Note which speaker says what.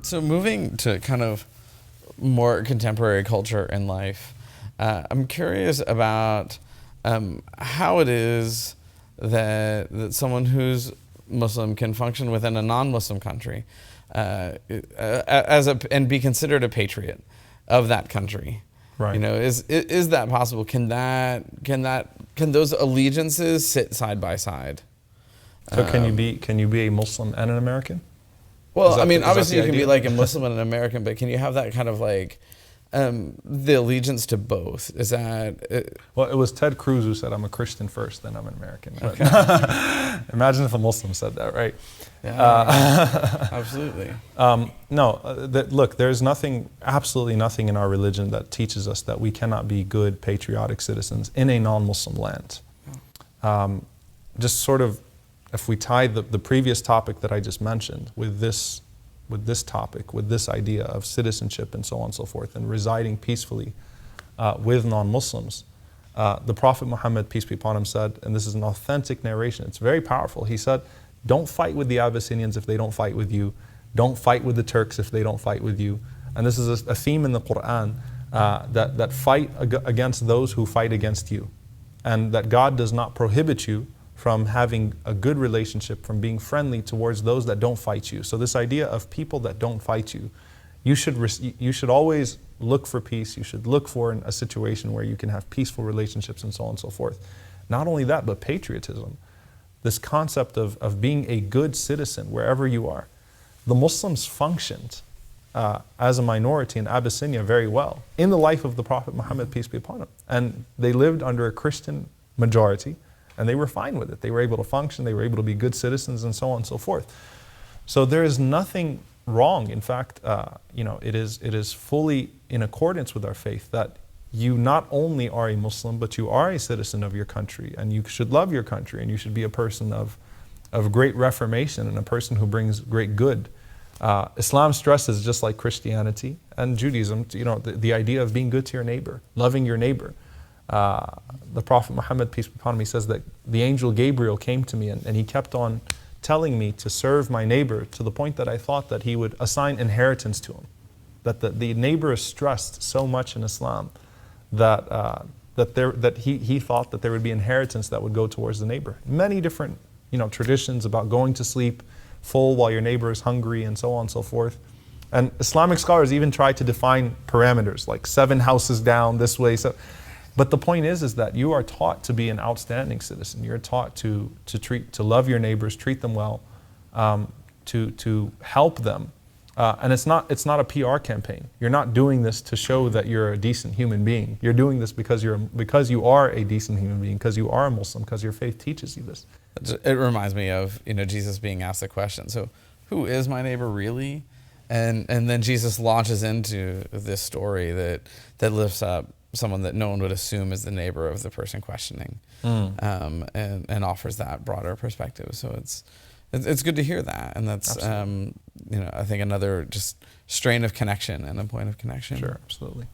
Speaker 1: So moving to kind of more contemporary culture in life, I'm curious about how it is that someone who's Muslim can function within a non-Muslim country and be considered a patriot of that country.
Speaker 2: Right.
Speaker 1: You know, is that possible? Can those allegiances sit side by side?
Speaker 2: So can you be a Muslim and an American?
Speaker 1: Well, I mean, obviously you can be like a Muslim and an American, but can you have that kind of like the allegiance to both? Is that...
Speaker 2: Well, it was Ted Cruz who said, I'm a Christian first, then I'm an American.
Speaker 1: Okay.
Speaker 2: Imagine if a Muslim said that, right?
Speaker 1: Yeah, absolutely.
Speaker 2: Look, there's absolutely nothing in our religion that teaches us that we cannot be good, patriotic citizens in a non-Muslim land. Just sort of, if we tie the previous topic that I just mentioned with this topic, with this idea of citizenship and so on and so forth, and residing peacefully with non-Muslims, the Prophet Muhammad, peace be upon him, said, and this is an authentic narration, it's very powerful, he said, don't fight with the Abyssinians if they don't fight with you. Don't fight with the Turks if they don't fight with you. And this is a theme in the Quran, that fight against those who fight against you. And that God does not prohibit you from having a good relationship, from being friendly towards those that don't fight you. So this idea of people that don't fight you, you should always look for peace. You should look for a situation where you can have peaceful relationships and so on and so forth. Not only that, but patriotism. This concept of being a good citizen wherever you are. The Muslims functioned as a minority in Abyssinia very well in the life of the Prophet Muhammad, peace be upon him. And they lived under a Christian majority, and they were fine with it. They were able to function, they were able to be good citizens, and so on and so forth. So there is nothing wrong. In fact, it is fully in accordance with our faith that you not only are a Muslim, but you are a citizen of your country, and you should love your country, and you should be a person of great reformation and a person who brings great good. Islam stresses, just like Christianity and Judaism, the idea of being good to your neighbor, loving your neighbor. The Prophet Muhammad, peace be upon him, he says that the angel Gabriel came to me and he kept on telling me to serve my neighbor to the point that I thought that he would assign inheritance to him. That the neighbor is stressed so much in Islam that he thought that there would be inheritance that would go towards the neighbor. Many different traditions about going to sleep full while your neighbor is hungry and so on and so forth. And Islamic scholars even try to define parameters like 7 houses down this way. But the point is that you are taught to be an outstanding citizen. You're taught to love your neighbors, treat them well, to help them. And it's not a PR campaign. You're not doing this to show that you're a decent human being. You're doing this because you are a decent human being, because you are a Muslim, because your faith teaches you this.
Speaker 1: It reminds me of Jesus being asked the question, so who is my neighbor really? And then Jesus launches into this story that lifts up someone that no one would assume is the neighbor of the person questioning, and offers that broader perspective. So it's good to hear that, and that's I think another just strain of connection and a point of connection.
Speaker 2: Sure, absolutely.